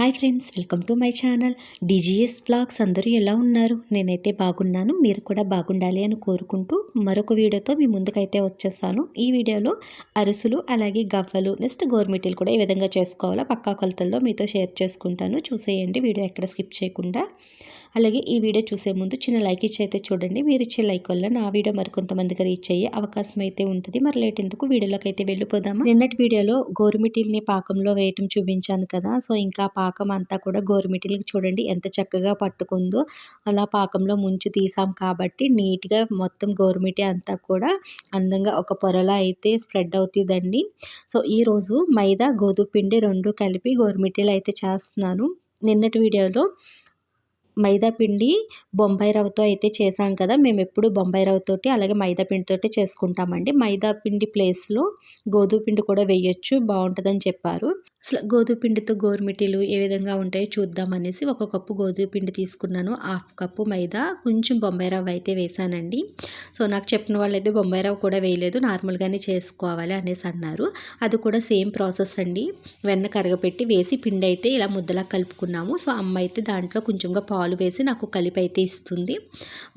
Hi friends, welcome to my channel DGS vlogs. అందరూ ఎలా ఉన్నారు? నేనైతే బాగున్నాను. మీరు కూడా బాగుండాలి అని కోరుకుంటూ మరొక వీడియోతో మీ ముందుకైతే వచ్చేసాను. ఈ వీడియోలో అరిసెలు అలాగే గవ్వలు నెక్స్ట్ గోరుమిటీలు కూడా ఏ విధంగా చేసుకోవాలో పక్కా కొలతల్లో మీతో షేర్ చేసుకుంటాను. చూసేయండి, వీడియో ఎక్కడ స్కిప్ చేయకుండా. అలాగే ఈ వీడియో చూసే ముందు చిన్న లైక్ ఇచ్చి అయితే చూడండి. మీరు ఇచ్చే లైక్ వల్ల నా వీడియో మరికొంతమందికి రీచ్ అయ్యే అవకాశం అయితే ఉంటుంది. మరి లేట్ ఎందుకు, వీడియోలోకి అయితే వెళ్ళిపోదామా. నిన్నటి వీడియోలో గోరుమిటీల్ని పాకంలో వేయటం చూపించాను కదా. సో ఇంకా పాకం అంతా కూడా గోరుమిటీలకి చూడండి ఎంత చక్కగా పట్టుకుందో. అలా పాకంలో ముంచి తీసాం కాబట్టి నీట్గా మొత్తం గోరుమిటీ అంతా కూడా అందంగా ఒక పొరలా అయితే స్ప్రెడ్ అవుతుందండి. సో ఈరోజు మైదా గోధుమ పిండి రెండు కలిపి గోరుమిటీలు అయితే చేస్తున్నాను. నిన్నటి వీడియోలో మైదా పిండి బొంబాయి రవ్వతో అయితే చేసాం కదా. మేము ఎప్పుడు బొంబాయి రవ్వతోటి అలాగే మైదా పిండితోటి చేసుకుంటామండి. మైదా పిండి ప్లేస్లో గోధుమ పిండి కూడా వేయొచ్చు, బాగుంటుందని చెప్పారు. అసలు గోధుమ పిండితో గోరుమిటీలు ఏ విధంగా ఉంటాయో చూద్దామనేసి ఒక కప్పు గోధుమ పిండి తీసుకున్నాను, హాఫ్ కప్పు మైదా, కొంచెం బొంబాయి రవ్వ అయితే వేసానండి. సో నాకు చెప్పిన వాళ్ళైతే బొంబాయి రవ్వ కూడా వేయలేదు, నార్మల్గానే చేసుకోవాలి అనేసి అన్నారు. అది కూడా సేమ్ ప్రాసెస్ అండి. వెన్న కరగపెట్టి వేసి పిండి అయితే ఇలా ముద్దలా కలుపుకున్నాము. సో అమ్మ అయితే దాంట్లో కొంచెంగా పాలు వేసి నాకు కలిపి అయితే ఇస్తుంది.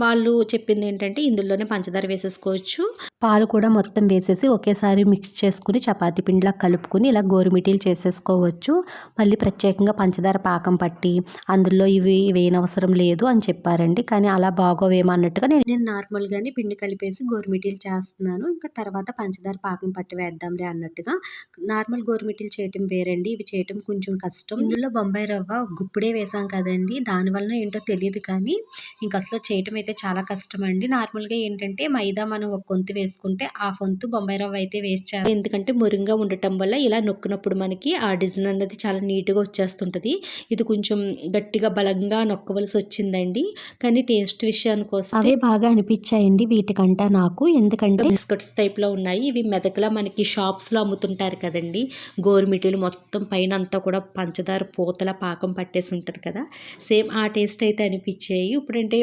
వాళ్ళు చెప్పింది ఏంటంటే ఇందులోనే పంచదార వేసేసుకోవచ్చు, పాలు కూడా మొత్తం వేసేసి ఒకేసారి మిక్స్ చేసుకుని చపాతీ పిండిలా కలుపుకుని ఇలా గోరుమిటీలు చేసేసుకోవచ్చు. మళ్ళీ ప్రత్యేకంగా పంచదార పాకం పట్టి అందులో ఇవి వేయనవసరం లేదు అని చెప్పారండి. కానీ అలా బాగోవేమన్నట్టుగా నేను నార్మల్గానే పిండి కలిపేసి గోరుమిటీలు చేస్తున్నాను. ఇంకా తర్వాత పంచదార పాకం పట్టి వేద్దాంలే అన్నట్టుగా. నార్మల్ గోరుమిటీలు చేయటం వేరండి, ఇవి చేయటం కొంచెం కష్టం. ఇందులో బొంబాయి రవ్వ గుప్పుడే వేసాం కదండి, దానివల్ల ఏంటో తెలియదు కానీ ఇంకా అసలు చేయటం అయితే చాలా కష్టం అండి. నార్మల్గా ఏంటంటే మైదా మనం ఒక కొంత వేసుకుంటే ఆ వంతు బొంబాయి రవ్వ అయితే వేస్ట్ చేయాలి. ఎందుకంటే మురుంగా ఉండటం వల్ల ఇలా నొక్కినప్పుడు మనకి ఆ డిజైన్ అనేది చాలా నీట్గా వచ్చేస్తుంటుంది. ఇది కొంచెం గట్టిగా బలంగా నొక్కవలసి వచ్చిందండి. కానీ టేస్ట్ విషయానికి వస్తే అవే బాగా అనిపించాయండి వీటికంటే నాకు. ఎందుకంటే బిస్కెట్స్ టైప్లో ఉన్నాయి. ఇవి మెదకలా మనకి షాప్స్లో అమ్ముతుంటారు కదండి. గోరుమిటీలు మొత్తం పైన అంతా కూడా పంచదార పూతల పాకం పట్టేసి ఉంటుంది కదా, సేమ్ ఆ టేస్ట్ అయితే అనిపించాయి. ఇప్పుడంటే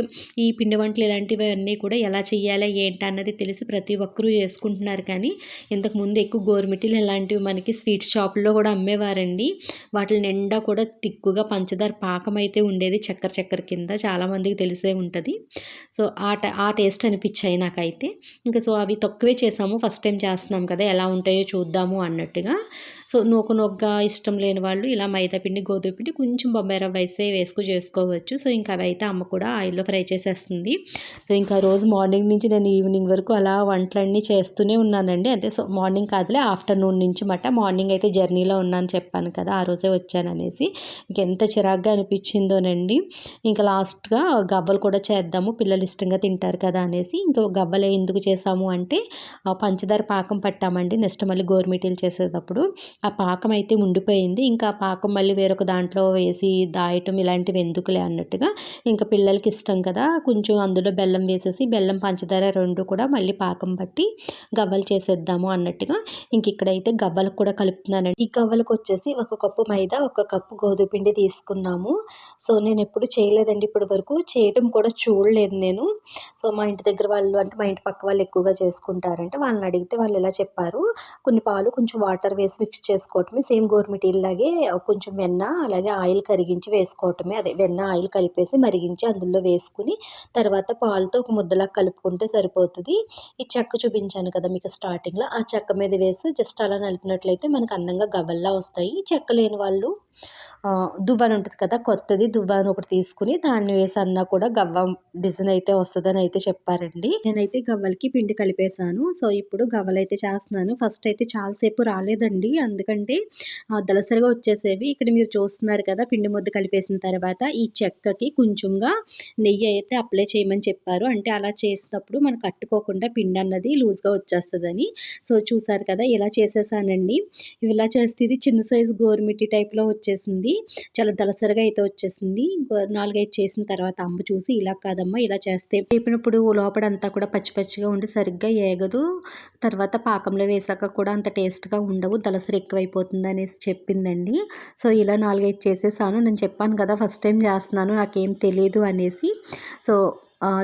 ఈ పిండి వంటలు ఇలాంటివి అన్నీ కూడా ఎలా చేయాలా ఏంటి అన్నది తెలిసి ప్రతి ఒక్కరూ చేసుకుంటున్నారు. కానీ ఇంతకుముందు ఎక్కువ గోరుమిటీలు ఇలాంటివి మనకి స్వీట్ షాపుల్లో కూడా అమ్మేవారండి. వాటి నిండా కూడా తిక్కుగా పంచదార పాకం అయితే ఉండేది, చక్కెర కింద. చాలామందికి తెలిసే ఉంటుంది. సో ఆ టేస్ట్ అనిపించాయి నాకైతే. ఇంకా సో అవి తక్కువే చేసాము, ఫస్ట్ టైం చేస్తున్నాం కదా, ఎలా ఉంటాయో చూద్దాము అన్నట్టుగా. సో నూకగా ఇష్టం లేని వాళ్ళు ఇలా మైదా పిండి గోధుమ పిండి కొంచెం బొంబాయి రవ్వ వేసే చేసుకోవచ్చు. సో ఇంకా అవి అయితే అమ్మ కూడా ఆయిల్లో ఫ్రై చేసేస్తుంది. సో ఇంకా రోజు మార్నింగ్ నుంచి నేను ఈవినింగ్ వరకు అలా వంటలన్నీ చేస్తూనే ఉన్నానండి. అంటే సో మార్నింగ్ కాదులే, ఆఫ్టర్నూన్ నుంచి మాట. మార్నింగ్ అయితే జర్నీలో ఉన్నాను చెప్పాను కదా, ఆ రోజే వచ్చాననేసి. ఇంకెంత చిరాగ్గా అనిపించిందోనండి. ఇంకా లాస్ట్గా గవ్వలు కూడా చేద్దాము, పిల్లలు ఇష్టంగా తింటారు కదా అనేసి. ఇంకా గవ్వలు ఎందుకు చేసాము అంటే పంచదార పాకం పట్టామండి. నెక్స్ట్ మళ్ళీ గోరుమిటీలు చేసేటప్పుడు ఆ పాకం అయితే ఉండిపోయింది. ఇంకా ఆ పాకం మళ్ళీ వేరొక దాంట్లో వేసి దాయటం ఇలాంటివి ఎందుకులే అన్నట్టుగా. ఇంకా పిల్లలకి ఇష్టం కదా, కొంచెం అందులో బెల్లం వేసేసి బెల్లం పంచదార రెండు కూడా మళ్ళీ పాకం పట్టి గవ్వలు చేసేద్దాము అన్నట్టుగా. ఇంక ఇక్కడైతే గవ్వలకు కూడా కలుపుతున్నానండి. ఈ గవ్వలకు వచ్చేసి ఒక కప్పు మైదా, ఒక కప్పు గోధుమ పిండి తీసుకున్నాము. సో నేను ఎప్పుడు చేయలేదండి ఇప్పటి వరకు, చేయటం కూడా చూడలేదు నేను. సో మా ఇంటి దగ్గర వాళ్ళు అంటే మా ఇంటి పక్క వాళ్ళు ఎక్కువగా చేసుకుంటారంటే వాళ్ళని అడిగితే వాళ్ళు ఇలా చెప్పారు, కొన్ని పాలు కొంచెం వాటర్ వేసి మిక్స్ చేసుకోవటమే, సేమ్ గోరుమిటీలాగే కొంచెం వెన్న అలాగే ఆయిల్ కరిగించి వేసుకోవటమే. అదే వెన్న ఆయిల్ కలిపేసి మరిగించి అందులో వేసుకుని తర్వాత పాలతో ఒక ముద్దలా కలుపుకుంటే సరిపోతుంది. ఈ చెక్క చూపించాను కదా మీకు స్టార్టింగ్లో, ఆ చెక్క మీద వేసి జస్ట్ అలా నలిపినట్లయితే మనకు అందంగా గవ్వల్లా వస్తాయి. చెక్క లేని వాళ్ళు దువ్వాన ఉంటుంది కదా, కొత్తది దువ్వాన ఒకటి తీసుకుని దాన్ని వేసి అన్నా కూడా గవ్వ డిజైన్ అయితే వస్తుందని అయితే చెప్పారండి. నేనైతే గవ్వలకి పిండి కలిపేశాను. సో ఇప్పుడు గవ్వలు అయితే చేస్తున్నాను. ఫస్ట్ అయితే చాలాసేపు రాలేదండి, ఎందుకంటే దలసరిగా వచ్చేసేవి. ఇక్కడ మీరు చూస్తున్నారు కదా, పిండి ముద్ద కలిపేసిన తర్వాత ఈ చెక్కకి కొంచెంగా నెయ్యి అయితే అప్లై చేయమని చెప్పారు. అంటే అలా చేసినప్పుడు మనకు కట్టుకోకుండా పిండి అన్నది లూజ్గా వచ్చేస్తుందని. సో చూసారు కదా, ఇలా చేసేసానండి. ఇలా చేస్తే ఇది చిన్న సైజు గోరుమిట్టి టైప్లో వచ్చేసింది, చాలా దలసరిగా అయితే వచ్చేసింది. 4-5 చేసిన తర్వాత అమ్మ చూసి ఇలా కాదమ్మా ఇలా చేస్తే వేపినప్పుడు లోపడంతా కూడా పచ్చిగా ఉండి సరిగ్గా ఏగదు, తర్వాత పాకంలో వేసాక కూడా అంత టేస్ట్గా ఉండవు, దలసరి ఎక్కువైపోతుంది అనేసి చెప్పిందండి. సో ఇలా 4-5 చేసేసాను. నేను చెప్పాను కదా ఫస్ట్ టైం చేస్తున్నాను నాకేం తెలియదు అనేసి. సో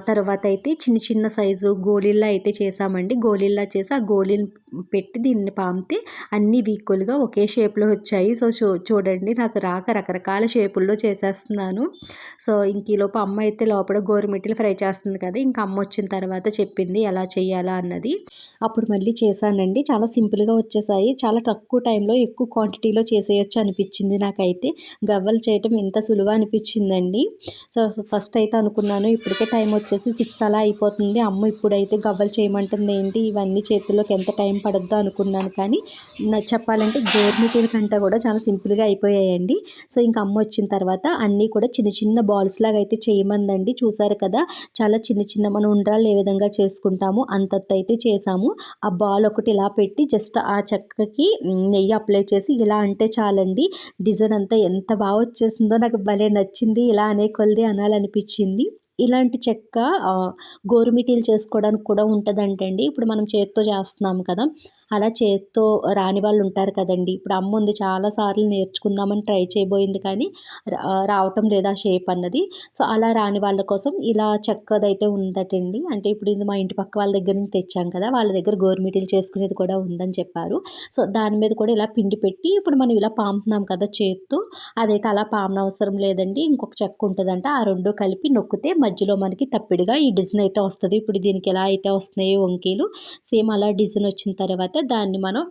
తర్వాత అయితే చిన్న చిన్న సైజు గోళీల్లా అయితే చేసామండి. గోళీల్లా చేసి ఆ గోళీని పెట్టి దీన్ని పామితే అన్నీ ఈక్వల్‌గా ఒకే షేప్‌లో వచ్చాయి. సో, చూడండి నాకు రాక రకరకాల షేపుల్లో చేసేస్తున్నాను. సో, ఇంక ఈలోపు అమ్మ అయితే లోపల గోరుమిటీలు ఫ్రై చేస్తుంది కదా! ఇంక అమ్మ వచ్చిన తర్వాత చెప్పింది ఎలా చేయాలా అన్నది. అప్పుడు మళ్ళీ చేశానండి. చాలా సింపుల్‌గా వచ్చేసాయి. చాలా తక్కువ టైంలో ఎక్కువ క్వాంటిటీలో చేసేయొచ్చు అనిపించింది నాకైతే. గవ్వలు చేయటం ఇంత సులువా అనిపించిందండి. సో, ఫస్ట్ అయితే అనుకున్నాను ఇప్పటికే టైం వచ్చేసి 6 అలా అయిపోతుంది. అమ్మ ఇప్పుడైతే గవ్వలు చేయమంటుంది ఏంటి, ఇవన్నీ చేతుల్లోకి ఎంత టైం పడుద్దో అనుకున్నాను. కానీ చెప్పాలంటే గోరుమిటీల కంటే కూడా చాలా సింపుల్‌గా అయిపోయాయండి. సో, ఇంక అమ్మ వచ్చిన తర్వాత అన్నీ కూడా చిన్న చిన్న బాల్స్ లాగా అయితే చేయమందండి. చూసారు కదా! చాలా చిన్న చిన్న మనం ఉండ్రాళ్ళు ఏ విధంగా చేసుకుంటామో అంతంత అయితే చేసాము. ఆ బాల్ ఒకటి ఇలా పెట్టి జస్ట్ ఆ చెక్కకి నెయ్యి అప్లై చేసి ఇలా అంటే చాలండి. డిజైన్ అంతా ఎంత బాగా వచ్చేసిందో నాకు భలే నచ్చింది. ఇలా అనే కొలది అనాలనిపించింది. ఇలాంటి చెక్క గోరుమిటీలు చేసుకోవడానికి కూడా ఉంటదంటండి. ఇప్పుడు మనం చేత్తో చేస్తున్నాం కదా! అలా చేత్తో రాని వాళ్ళు ఉంటారు కదండీ. ఇప్పుడు అమ్మ ఉంది చాలా సార్లు నేర్చుకుందామని ట్రై చేయబోయింది కానీ రావటం లేదు ఆ షేప్ అన్నది. సో, అలా రాని వాళ్ళ కోసం ఇలా చెక్కదైతే ఉందటండి. అంటే ఇప్పుడు ఇది మా ఇంటి పక్క వాళ్ళ దగ్గర నుంచి తెచ్చాం కదా! వాళ్ళ దగ్గర గోరుమిటీలు చేసుకునేది కూడా ఉందని చెప్పారు. సో, దాని మీద కూడా ఇలా పిండి పెట్టి ఇప్పుడు మనం ఇలా పాముతున్నాం కదా చేత్తో, అదైతే అలా పామనవసరం లేదండి. ఇంకొక చెక్క ఉంటదంట. ఆ 2 కలిపి నొక్కితే మధ్యలో మనకి తప్పిడిగా ఈ డిజైన్ అయితే వస్తది. ఇప్పుడు దీనికి ఎలా అయితే వస్తున్నాయో వంకీలు సేమ్ అలా డిజైన్ వచ్చిన తర్వాత దాన్ని మనం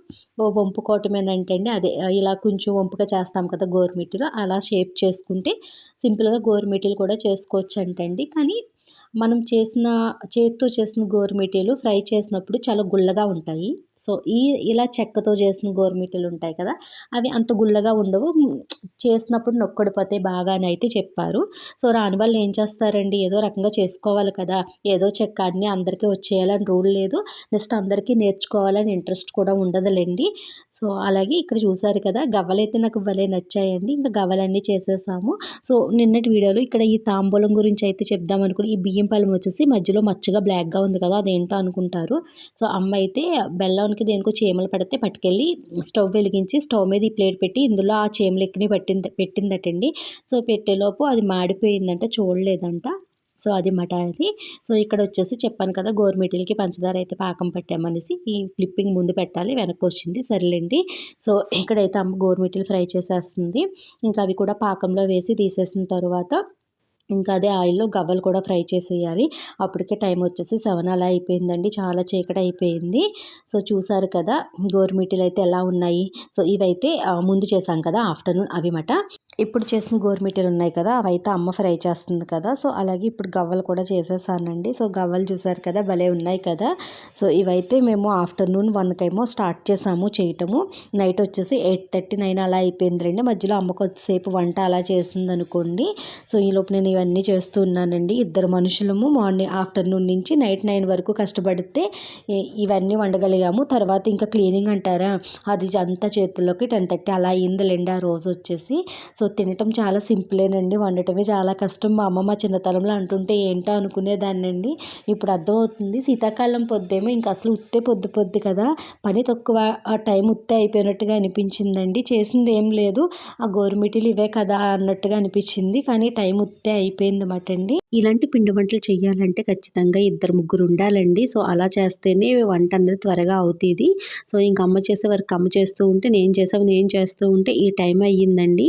వంపుకోవటమేనంటండి. అదే ఇలా కొంచెం వంపుగా చేస్తాం కదా గోరుమిటీలు, అలా షేప్ చేసుకుంటే సింపుల్‌గా గోరుమిటీలు కూడా చేసుకోవచ్చంటండి. కానీ మనం చేత్తో చేసిన గోరుమిటీలు ఫ్రై చేసినప్పుడు చాలా గుల్లగా ఉంటాయి. సో, ఇలా చెక్కతో చేసిన గోరుమిటీలు ఉంటాయి కదా! అవి అంత గుల్లగా ఉండవు. చేసినప్పుడు నొక్కడిపోతాయి బాగా అని అయితే చెప్పారు. సో, రాని వాళ్ళు ఏం చేస్తారండి, ఏదో రకంగా చేసుకోవాలి కదా! ఏదో చెక్క అన్నీ అందరికీ వచ్చేయాలని రూల్ లేదు. నెక్స్ట్ అందరికీ నేర్చుకోవాలని ఇంట్రెస్ట్ కూడా ఉండదులెండి. సో, అలాగే ఇక్కడ చూసారు కదా! గవ్వలైతే నాకు భలే నచ్చాయండి. ఇంకా గవ్వలన్నీ చేసేసాము. సో, నిన్నటి వీడియోలో ఇక్కడ ఈ తాంబూలం గురించి అయితే చెప్దామనుకుని ఈ బియ్యం పళ్ళెం వచ్చేసి మధ్యలో మచ్చగా బ్లాక్‌గా ఉంది కదా! అదేంటో అనుకుంటారు. సో, అమ్మ అయితే బెల్లానికి దేనికో చీమలు పడితే పట్టుకెళ్ళి స్టవ్ వెలిగించి స్టవ్ మీద ఈ ప్లేట్ పెట్టి ఇందులో ఆ చీమలెక్కినయి పెట్టిందటండి. సో, పెట్టేలోపు అది మాడిపోయిందంట, చూడలేదంట. సో, అది మాట అది. సో, ఇక్కడొచ్చేసి చెప్పాను కదా గోరుమిటీలకి పంచదార అయితే పాకం పట్టామనేసి. ఈ క్లిప్పింగ్ ముందు పెట్టాలి, వెనక్కొచ్చింది. సర్లేండి. సో, ఇక్కడైతే అమ్మ గోరుమిటీలు ఫ్రై చేసేస్తుంది. ఇంకా అవి కూడా పాకంలో వేసి తీసేసిన తరువాత ఇంకా అదే ఆయిల్‌లో గవ్వలు కూడా ఫ్రై చేసేయాలి. అప్పటికే టైం వచ్చేసి 7 అలా అయిపోయిందండి. చాలా చీకటి అయిపోయింది. సో, చూసారు కదా గోరుమిటీలు అయితే ఎలా ఉన్నాయి. సో, ఇవైతే ముందు చేశాం కదా ఆఫ్టర్‌నూన్ అవి మాట. ఇప్పుడు చేసిన గోరుమిటీలు ఉన్నాయి కదా, అవైతే అమ్మ ఫ్రై చేస్తుంది కదా! సో, అలాగే ఇప్పుడు గవ్వలు కూడా చేసేసానండి. సో, గవ్వలు చూసారు కదా భలే ఉన్నాయి కదా! సో, ఇవైతే మేము ఆఫ్టర్‌నూన్ 1కేమో స్టార్ట్ చేసాము చేయటము. నైట్ వచ్చేసి 8:30, 9 అలా అయిపోయిందిలెండి. మధ్యలో అమ్మ కొద్దిసేపు వంట అలా చేసిందనుకోండి. సో, ఈలోపు నేను ఇవన్నీ చేస్తూ ఉన్నానండి. ఇద్దరు మనుషులము ఆఫ్టర్‌నూన్ నుంచి నైట్ 9 వరకు కష్టపడితే ఇవన్నీ వండగలిగాము. తర్వాత ఇంకా క్లీనింగ్ అంటారా, అది అంతా చేతుల్లోకి 10:30 అలా అయిందిలెండి ఆ రోజు వచ్చేసి. సో, తినటం చాలా సింపులేనండి. వండటమే చాలా కష్టం. మా అమ్మ మా చిన్నతనంలో అంటుంటే ఏంటో అనుకునేదాన్నండి. ఇప్పుడు అర్థమవుతుంది. శీతాకాలం పొద్దేమో ఇంక అసలు ఉత్తే పొద్దు కదా! పని తక్కువ, ఆ టైం ఉత్తే అయిపోయినట్టుగా అనిపించిందండి. చేసింది ఏం లేదు. ఆ గోరుమిటీలు ఇవే కదా అన్నట్టుగా అనిపించింది. కానీ టైం ఉత్తే అయిపోయిందన్నమాట అండి. ఇలాంటి పిండి వంటలు చేయాలంటే ఖచ్చితంగా ఇద్దరు ముగ్గురు ఉండాలండి. సో, అలా చేస్తేనే వంట అనేది త్వరగా అవుతది. సో, ఇంక అమ్మ చేసే వరకు అమ్మ చేస్తూ ఉంటే, నేను చేస్తూ ఉంటే ఈ టైం అయ్యిందండి.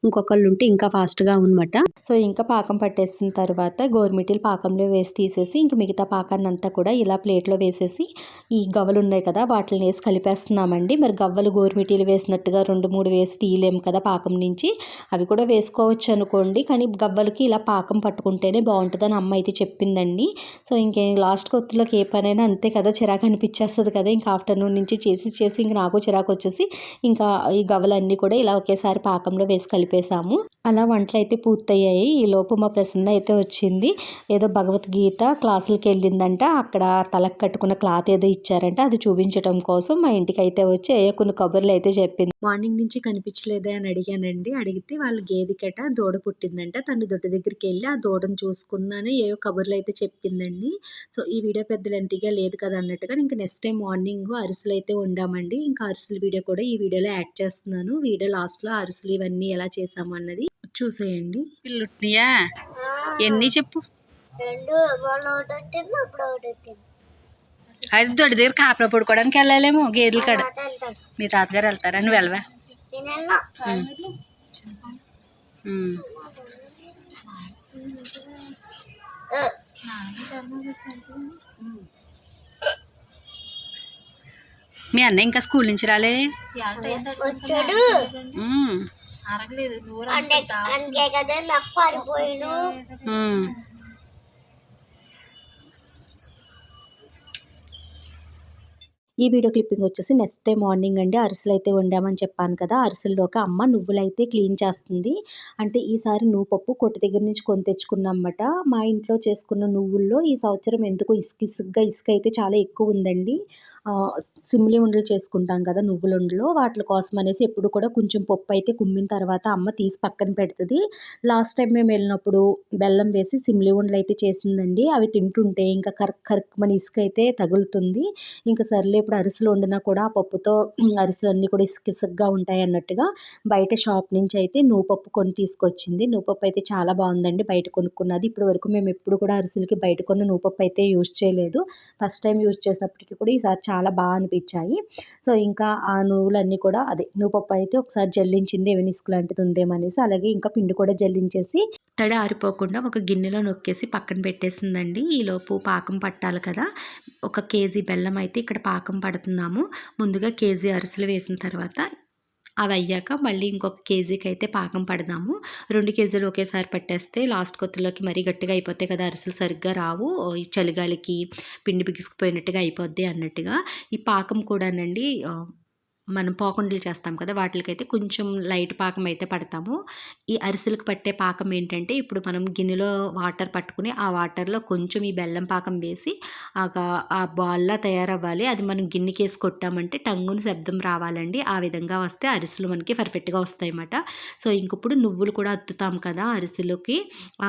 ఇంకొకళ్ళు ఉంటే ఇంకా ఫాస్ట్‌గా అనమాట. సో, ఇంకా పాకం పట్టేసిన తర్వాత గోరుమిటీలు పాకంలో వేసి తీసేసి ఇంక మిగతా పాకాన్నంతా కూడా ఇలా ప్లేట్‌లో వేసేసి ఈ గవ్వలు ఉన్నాయి కదా వాటిల్ని వేసి కలిపేస్తున్నామండి. మరి గవ్వలు గోరుమిటీలు వేసినట్టుగా 2, 3 వేసి తీయలేము కదా పాకం నుంచి. అవి కూడా వేసుకోవచ్చు అనుకోండి. కానీ గవ్వలకి ఇలా పాకం పట్టుకుంటేనే బాగుంటుందని అమ్మ అయితే చెప్పిందండి. సో, ఇంకేం లాస్ట్‌కి ఒత్తులోకి ఏ పనైనా అంతే కదా, చిరాకు అనిపించేస్తుంది కదా! ఇంకా ఆఫ్టర్‌నూన్ నుంచి చేసి ఇంక నాకు చిరాకు వచ్చేసి ఇంకా ఈ గవ్వలన్నీ కూడా ఇలా ఒకేసారి పాకంలో వేసి కలిపేసాము. అలా వంటలైతే పూర్తయ్యాయి. ఈలోపు మా ప్రసన్న అయితే వచ్చింది. ఏదో భగవద్గీత క్లాసులకి వెళ్ళిందంట. అక్కడ తలకు కట్టుకున్న క్లాత్ ఏదో ఇచ్చారంట. అది చూపించడం కోసం మా ఇంటికైతే వచ్చి కొన్ని కబుర్లు అయితే చెప్పింది. మార్నింగ్ నుంచి కనిపించలేదే అని అడిగానండి. అడిగితే వాళ్ళ గేదెకట దూడ పుట్టిందంట. తను దొడ్డి దగ్గరికి వెళ్ళి ఆ దూడను చూసుకుందని ఏవో కబుర్లు అయితే చెప్పిందండి. సో, ఈ వీడియో పెద్ద లెంతీగా లేదు కదా అన్నట్టుగా ఇంక నెక్స్ట్ టైం మార్నింగ్ అరిసెలు అయితే వండామండి. ఇంకా అరిసెల వీడియో కూడా ఈ వీడియోలో యాడ్ చేస్తున్నాను. వీడియో లాస్ట్‌లో అరిసెలు ఇవన్నీ ఎలా చేసాము అన్నది చూసేయండి. పిల్లుట్నియా ఎన్ని చెప్పు. అయితే దొడ్డి దగ్గర కాపలా పడుకోవడానికి వెళ్ళాలేమో గేదెలు కాడ. మీ తాతగారు వెళ్తారా? నువ్వు వెళ్ళవా? మీ అన్న ఇంకా స్కూల్ నుంచి రాలే? ఈ వీడియో క్లిప్పింగ్ వచ్చేసి నెక్స్ట్ డే మార్నింగ్ అండి. అరిసెలు అయితే వండామని చెప్పాను కదా. అరిసెల్లోకి అమ్మ నువ్వులైతే క్లీన్ చేస్తుంది. అంటే ఈసారి నువ్వు పప్పు కొట్టు దగ్గర నుంచి కొని తెచ్చుకున్నమాట. మా ఇంట్లో చేసుకున్న నువ్వుల్లో ఈ సంవత్సరం ఎందుకో ఇసుక అయితే చాలా ఎక్కువ ఉందండి. సిమ్లి ఉండలు చేసుకుంటాం కదా నువ్వుల ఉండలు, వాటి కోసం అనేసి ఎప్పుడు కూడా కొంచెం పప్పు అయితే కుమ్మిన తర్వాత అమ్మ తీసి పక్కన పెడుతుంది. లాస్ట్ టైం మేము వెళ్ళినప్పుడు బెల్లం వేసి సిమ్లి ఉండలు అయితే చేసిందండి. అవి తింటుంటే ఇంకా కరక్ మన ఇసుక అయితే తగులుతుంది. ఇంకా సర్లే ఇప్పుడు అరిసెలు వండినా కూడా ఆ పప్పుతో అరిసెలన్నీ కూడా ఇసుకగా ఉంటాయి అన్నట్టుగా బయట షాప్ నుంచి అయితే నువ్వుపప్పు కొని తీసుకొచ్చింది. నువ్వుపప్పు అయితే చాలా బాగుందండి. బయట కొనుక్కున్నది. ఇప్పటి వరకు మేము ఎప్పుడు కూడా అరిసెలకి బయట కొన్న నువ్వుపప్పు అయితే యూజ్ చేయలేదు. ఫస్ట్ టైం యూజ్ చేసినప్పటికీ కూడా ఈసారి చాలా బాగా అనిపించాయి. సో ఇంకా ఆ నువ్వులన్నీ కూడా నువ్వుపప్పు అయితే ఒకసారి జల్లించింది ఏమైనా ఇసుక లాంటిది ఉందేమనేసి. అలాగే ఇంకా పిండి కూడా జల్లించేసి తడి ఆరిపోకుండా ఒక గిన్నెలో నొక్కేసి పక్కన పెట్టేసిందండి. ఈలోపు పాకం పట్టాలి కదా. 1 కేజీ బెల్లం అయితే ఇక్కడ పాకం పడుతున్నాము. ముందుగా కేజీ అరిసెలు వేసిన తర్వాత అవి అయ్యాక మళ్ళీ ఇంకొక కేజీకి అయితే పాకం పడదాము. 2 కేజీలు ఒకేసారి పట్టేస్తే లాస్ట్ కొత్తలోకి మరీ గట్టిగా అయిపోతాయి కదా, అరిసెలు సరిగ్గా రావు. ఈ చలిగాలికి పిండి బిగిసిపోయినట్టుగా అయిపోద్ది అన్నట్టుగా. ఈ పాకం కూడానండి మనం పోకుండలు చేస్తాం కదా, వాటికైతే కొంచెం లైట్ పాకం అయితే పడతాము. ఈ అరిసెలకు పట్టే పాకం ఏంటంటే ఇప్పుడు మనం గిన్నెలో వాటర్ పట్టుకుని ఆ వాటర్లో కొంచెం ఈ బెల్లం పాకం వేసి ఆ బాల్లా తయారవ్వాలి. అది మనం గిన్నెకేసి కొట్టామంటే టంగుని శబ్దం రావాలండి. ఆ విధంగా వస్తే అరిసెలు మనకి పర్ఫెక్ట్గా వస్తాయి అన్నమాట. సో ఇంకప్పుడు నువ్వులు కూడా అత్తుతాం కదా అరిసెలకి,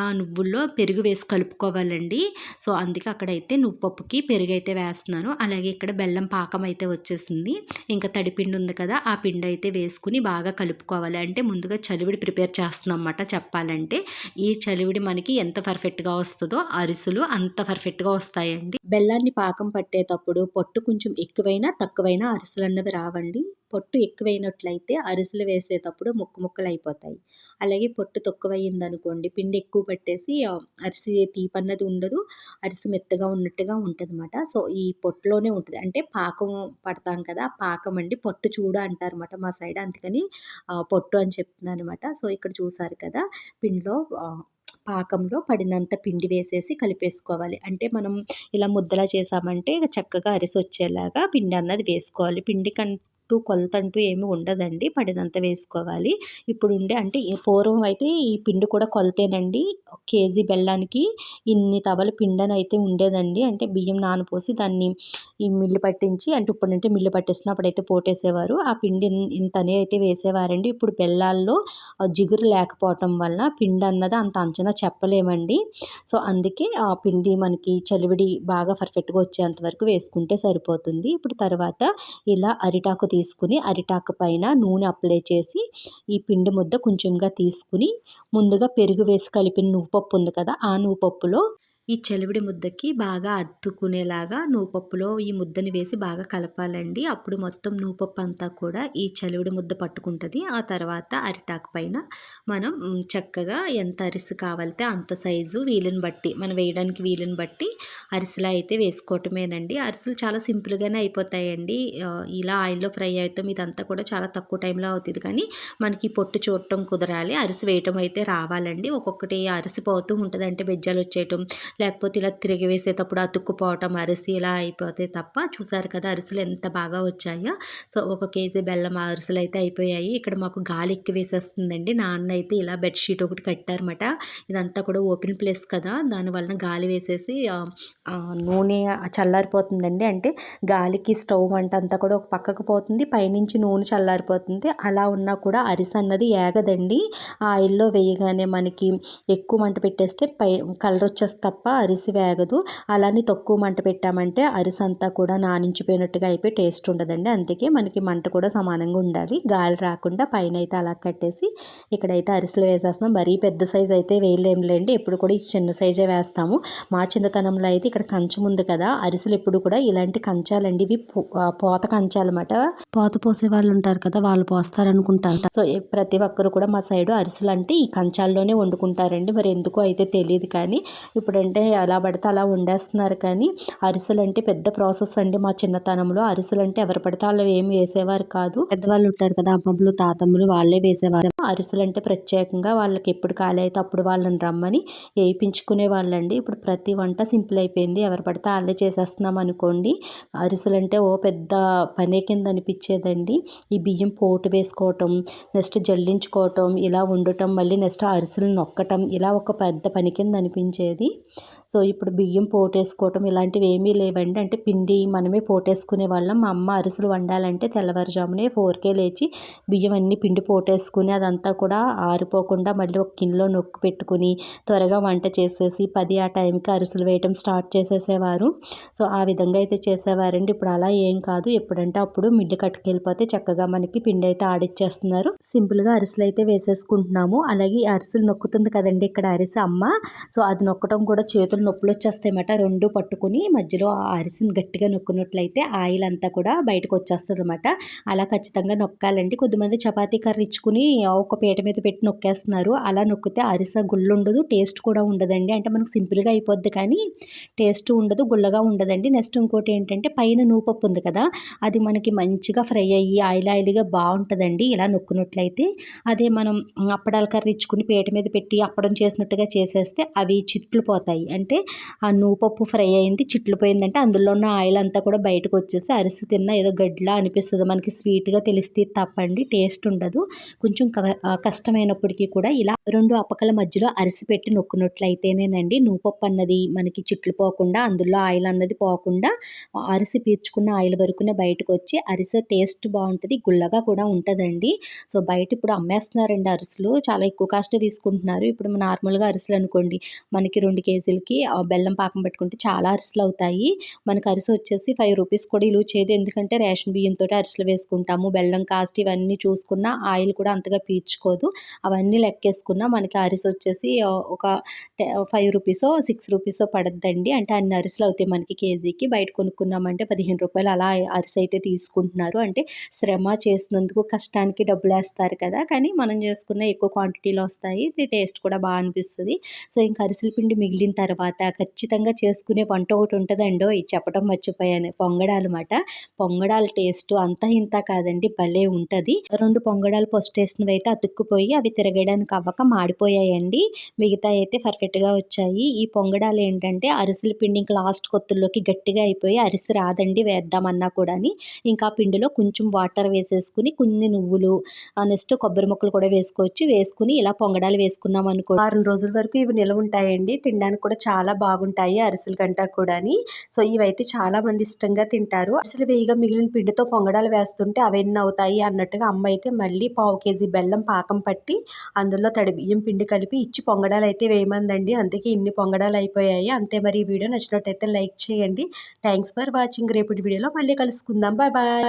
ఆ నువ్వుల్లో పెరుగు వేసి కలుపుకోవాలండి. సో అందుకే అక్కడైతే నువ్వు పప్పుకి పెరుగు అయితే వేస్తున్నాను. అలాగే ఇక్కడ బెల్లం పాకం అయితే వచ్చేసింది. ఇంకా తడిపిండి ఉంది కదా, ఆ పిండి అయితే వేసుకుని బాగా కలుపుకోవాలి. అంటే ముందుగా చలివిడి ప్రిపేర్ చేస్తున్నాం అన్నమాట చెప్పాలంటే. ఈ చలివిడి మనకి ఎంత పర్ఫెక్ట్గా వస్తుందో అరిసెలు అంత పర్ఫెక్ట్గా వస్తాయండి. బెల్లాన్ని పాకం పట్టేటప్పుడు పొట్టు కొంచెం ఎక్కువైనా తక్కువైనా అరిసెలు అన్నవి రావండి. పొట్టు ఎక్కువైనట్లయితే అరిసెలు వేసేటప్పుడు ముక్కలు అయిపోతాయి. అలాగే పొట్టు తక్కువైంది అనుకోండి, పిండి ఎక్కువ పట్టేసి అరిసె తీపన్నది ఉండదు, అరిసె మెత్తగా ఉన్నట్టుగా ఉంటుంది అన్నమాట. సో ఈ పొట్టులోనే ఉంటుంది. అంటే పాకం పడతాం కదా, పాకం అండి పొట్టు చూడ అంటారన్నమాట మా సైడ్. అందుకని పొట్టు అని చెప్తున్నాను అనమాట. సో ఇక్కడ చూసారు కదా, పిండిలో పాకంలో పడినంత పిండి వేసేసి కలిపేసుకోవాలి. అంటే మనం ఇలా ముద్దలా చేసామంటే చక్కగా అరిసి వచ్చేలాగా పిండి అన్నది వేసుకోవాలి. పిండి కొలత అంటూ ఏమి ఉండదండి, పడినంత వేసుకోవాలి. ఇప్పుడు అంటే పూర్వం అయితే ఈ పిండి కూడా కొలతేనండి. కేజీ బెల్లానికి ఇన్ని తవల పిండి అయితే ఉండేదండి. అంటే బియ్యం నానపోసి దాన్ని ఈ మిల్లు పట్టించి, అంటే ఇప్పుడంటే మిల్లు పట్టిస్తున్నప్పుడైతే పోటేసేవారు. ఆ పిండి ఇంతనే అయితే వేసేవారండి. ఇప్పుడు బెల్లాల్లో జిగురు లేకపోవటం వలన పిండి అన్నది అంత అంచనా చెప్పలేమండి. సో అందుకే ఆ పిండి మనకి చలివిడి బాగా పర్ఫెక్ట్గా వచ్చేంత వరకు వేసుకుంటే సరిపోతుంది. ఇప్పుడు తర్వాత ఇలా అరిటాకు తీసుకుని అరిటాకు పైన నూనె అప్లై చేసి ఈ పిండి ముద్ద కొంచెంగా తీసుకుని ముందుగా పెరుగు వేసి కలిపిన నువ్వుపప్పు ఉంది కదా, ఆ నువ్వుపప్పులో ఈ చలివిడి ముద్దకి బాగా అద్దుకునేలాగా నువ్వుపప్పులో ఈ ముద్దని వేసి బాగా కలపాలండి. అప్పుడు మొత్తం నువ్వుపప్పు అంతా కూడా ఈ చలివిడి ముద్ద పట్టుకుంటుంది. ఆ తర్వాత అరిటాకు పైన మనం చక్కగా ఎంత అరిసి కావాలితే అంత సైజు వీలుని బట్టి మనం వేయడానికి వీలుని బట్టి అరిసెలు అయితే వేసుకోవటమేనండి. అరిసెలు చాలా సింపుల్గానే అయిపోతాయండి. ఇలా ఆయిల్లో ఫ్రై అవుతాం, ఇదంతా కూడా చాలా తక్కువ టైంలో అవుతుంది. కానీ మనకి పొట్టు చూడటం కుదరాలి, అరిసి వేయటం అయితే రావాలండి. ఒక్కొక్కటి అరిసిపోతూ ఉంటుంది, అంటే బెజ్జాలు వచ్చేయటం, లేకపోతే ఇలా తిరిగి వేసేటప్పుడు అతుక్కుపోవటం అరిసి ఇలా అయిపోతే తప్ప. చూసారు కదా అరిసెలు ఎంత బాగా వచ్చాయో. సో 1 కేజీ బెల్లం అరిసెలు అయితే అయిపోయాయి. ఇక్కడ మాకు గాలి ఎక్కువ వేసేస్తుందండి. నాన్న అయితే ఇలా బెడ్షీట్ ఒకటి కట్టారన్నమాట. ఇదంతా కూడా ఓపెన్ ప్లేస్ కదా, దానివలన గాలి వేసేసి నూనె చల్లారిపోతుందండి. అంటే గాలికి స్టవ్ మంట అంతా కూడా ఒక పక్కకు పోతుంది, పైనుంచి నూనె చల్లారిపోతుంది. అలా ఉన్నా కూడా అరిసె అన్నది ఏగదండి. ఆయిల్లో వేయగానే మనకి ఎక్కువ మంట పెట్టేస్తే కలర్ వచ్చేస్తే తప్ప అరిసె వేగదు. అలానే తక్కువ మంట పెట్టామంటే అరిసె అంతా కూడా నానించిపోయినట్టుగా అయిపోయి టేస్ట్ ఉండదండి. అందుకే మనకి మంట కూడా సమానంగా ఉండాలి. గాలి రాకుండా పైన అయితే అలా కట్టేసి ఇక్కడైతే అరిసెలు వేసేస్తున్నాం. మరీ పెద్ద సైజు అయితే వేయలేంలేండి. ఎప్పుడు కూడా ఈ చిన్న సైజే వేస్తాము. మా చిన్నతనంలో అయితే ఇక్కడ కంచం ఉంది కదా, అరిసెలు ఎప్పుడు కూడా ఇలాంటి కంచాలండి. ఇవి పోత కంచాలన్నమాట. పోత పోసే వాళ్ళు ఉంటారు కదా, వాళ్ళు పోస్తారనుకుంటారు. సో ప్రతి ఒక్కరు కూడా మా సైడు అరిసెలు అంటే ఈ కంచాల్లోనే వండుకుంటారండి. మరి ఎందుకో అయితే తెలియదు, కానీ ఇప్పుడంటే ఎలా పడితే అలా వండేస్తున్నారు. కానీ అరిసెలు అంటే పెద్ద ప్రాసెస్ అండి. మా చిన్నతనంలో అరిసెలు అంటే ఎవరు పడితే వాళ్ళు ఏమి వేసేవారు కాదు. పెద్దవాళ్ళు ఉంటారు కదా, అమ్మమ్మలు తాతమ్మలు, వాళ్ళే వేసేవారు. అరిసెలు అంటే ప్రత్యేకంగా వాళ్ళకి ఎప్పుడు ఖాళీ అయితే అప్పుడు వాళ్ళని రమ్మని వేయించుకునే వాళ్ళండి. ఇప్పుడు ప్రతి వంట సింపుల్ అయిపోయింది. ఎవరు పడితే వాళ్ళే చేసేస్తున్నాం అనుకోండి. అరిసెలు అంటే ఓ పెద్ద పనే కింద అనిపించేదండి. ఈ బియ్యం పోటు వేసుకోవటం, నెక్స్ట్ జల్లించుకోవటం, ఇలా వండటం, మళ్ళీ నెక్స్ట్ అరిసెలు నొక్కటం, ఇలా ఒక పెద్ద పని కింద అనిపించేది. సో ఇప్పుడు బియ్యం పోటేసుకోవటం ఇలాంటివి ఏమీ లేవండి. అంటే పిండి మనమే పోటేసుకునే వాళ్ళం. మా అమ్మ అరిసెలు వండాలంటే తెల్లవారుజామునే 4కే లేచి బియ్యం అన్నీ పిండి పోటేసుకుని అదంతా కూడా ఆరిపోకుండా మళ్ళీ ఒక గిన్నెలో నొక్కి పెట్టుకుని త్వరగా వంట చేసేసి 10 ఆ టైంకి అరిసెలు వేయటం స్టార్ట్ చేసేసేవారు. సో ఆ విధంగా అయితే చేసేవారండి. ఇప్పుడు అలా ఏం కాదు. ఎప్పుడంటే అప్పుడు మిల్లు కట్టుకెళ్ళిపోతే చక్కగా మనకి పిండి అయితే ఆడిచ్చేస్తున్నారు. సింపుల్గా అరిసెలు అయితే వేసేసుకుంటున్నాము. అలాగే ఈ అరిసెలు నొక్కుతుంది కదండి ఇక్కడ అరిసె అమ్మ. సో అది నొక్కటం కూడా చేతులు నొప్పులు వచ్చేస్తాయన్నమాట. రెండు పట్టుకుని మధ్యలో ఆ అరిసెని గట్టిగా నొక్కినట్లయితే ఆయిల్ అంతా కూడా బయటకు వచ్చేస్తుంది అనమాట. అలా ఖచ్చితంగా నొక్కాలండి. కొద్దిమంది చపాతీ కర్ర ఇచ్చుకుని ఒక పీట మీద పెట్టి నొక్కేస్తున్నారు. అలా నొక్కితే అరిసె గుళ్ళు ఉండదు, టేస్ట్ కూడా ఉండదండి. అంటే మనకు సింపుల్గా అయిపోద్ది కానీ టేస్ట్ ఉండదు, గుల్లగా ఉండదండి. నెక్స్ట్ ఇంకోటి ఏంటంటే పైన నూపప్పు ఉంది కదా, అది మనకి మంచిగా ఫ్రై అయ్యి ఆయిల్గా బాగుంటుందండి ఇలా నొక్కినట్లయితే. అదే మనం అప్పడాల కర్ర ఇచ్చుకుని పీట మీద పెట్టి అప్పడం చేసినట్టుగా చేసేస్తే అవి చిట్లు పోతాయి. అంటే ఆ నూపప్పు ఫ్రై అయింది చిట్లు పోయిందంటే అందులో ఉన్న ఆయిల్ అంతా కూడా బయటకు వచ్చేసి అరిసె తిన్న ఏదో గడ్డిలా అనిపిస్తుంది. మనకి స్వీట్గా తెలిస్తే తప్పండి, టేస్ట్ ఉండదు. కొంచెం కష్టమైనప్పటికీ కూడా ఇలా రెండు అప్పకల మధ్యలో అరిసె పెట్టి నొక్కినట్లయితేనేనండి నూపప్పు అన్నది మనకి చిట్లు పోకుండా అందులో ఆయిల్ అన్నది పోకుండా అరిసె పీల్చుకున్న ఆయిల్ వరకునే బయటకు వచ్చి అరిసె టేస్ట్ బాగుంటుంది, గుల్లగా కూడా ఉంటుందండి. సో బయట ఇప్పుడు అమ్మేస్తున్నారండి అరిసెలు, చాలా ఎక్కువ కాస్ట్ తీసుకుంటున్నారు. ఇప్పుడు నార్మల్గా అరిసెలు అనుకోండి మనకి 2 కేజీలకి బెల్లం పాకం పెట్టుకుంటే చాలా అరిసెలు అవుతాయి. మనకి అరిసె వచ్చేసి 5 రూపీస్ కూడా ఇలువ చేయదు. ఎందుకంటే రేషన్ బియ్యంతో అరిసెలు వేసుకుంటాము. బెల్లం కాస్ట్ ఇవన్నీ చూసుకున్న ఆయిల్ కూడా అంతగా పీల్చుకోదు. అవన్నీ లెక్కేసుకున్న మనకి అరిసె వచ్చేసి ఒక 5 రూపీసో 6 రూపీసో పడద్దండి. అంటే అన్ని అరిసెలు అవుతాయి మనకి కేజీకి. బయట కొనుక్కున్నామంటే 15 రూపాయలు అలా అరిసె అయితే తీసుకుంటున్నారు. అంటే శ్రమ చేసినందుకు కష్టానికి డబ్బులు వేస్తారు కదా, కానీ మనం చేసుకున్న ఎక్కువ క్వాంటిటీలో వస్తాయి, టేస్ట్ కూడా బాగా అనిపిస్తుంది. సో ఇంకా అరిసెల పిండి మిగిలిన తర్వాత ఖచ్చితంగా చేసుకునే వంట ఒకటి ఉంటుందండో, ఇది చెప్పడం మర్చిపోయాను, పొంగడాలు అన్నమాట. పొంగడాల టేస్ట్ అంతా ఇంత కాదండి, భలే ఉంటుంది. 2 పొంగడాలు ఫస్ట్ వేసినవి అయితే అతుక్కుపోయి అవి తిరగడానికి అవ్వక మాడిపోయాయండి. మిగతా అయితే పర్ఫెక్ట్గా వచ్చాయి. ఈ పొంగడాలు ఏంటంటే అరిసెల పిండి ఇంకా లాస్ట్ కొత్తుల్లోకి గట్టిగా అయిపోయి అరిసె రాదండి వేద్దామన్నా కూడా. ఇంకా పిండిలో కొంచెం వాటర్ వేసేసుకుని కొన్ని నువ్వులు నెక్స్ట్ కొబ్బరి ముక్కలు కూడా వేసుకుని ఇలా పొంగడాలు వేసుకున్నాం అనుకో 6 రోజుల వరకు ఇవి నిల్వ ఉంటాయండి. తినడానికి కూడా చాలా బాగుంటాయి అరిసెల కంటా కూడా. సో ఇవైతే చాలా మంది ఇష్టంగా తింటారు. అరిసెలు వేయగా మిగిలిన పిండితో పొంగడాలు వేస్తుంటే అవన్నీ అవుతాయి అన్నట్టుగా అమ్మ అయితే మళ్ళీ 1/2 కేజీ బెల్లం పాకం పట్టి అందులో తడి బియ్యం పిండి కలిపి ఇచ్చి పొంగడాలు అయితే వేయమందండి. అందుకే ఇన్ని పొంగడాలు అయిపోయాయి. అంతే. మరి ఈ వీడియో నచ్చినట్టయితే లైక్ చేయండి. Thanks for watching. రేపటి వీడియోలో మళ్ళీ కలుసుకుందాం. Bye bye.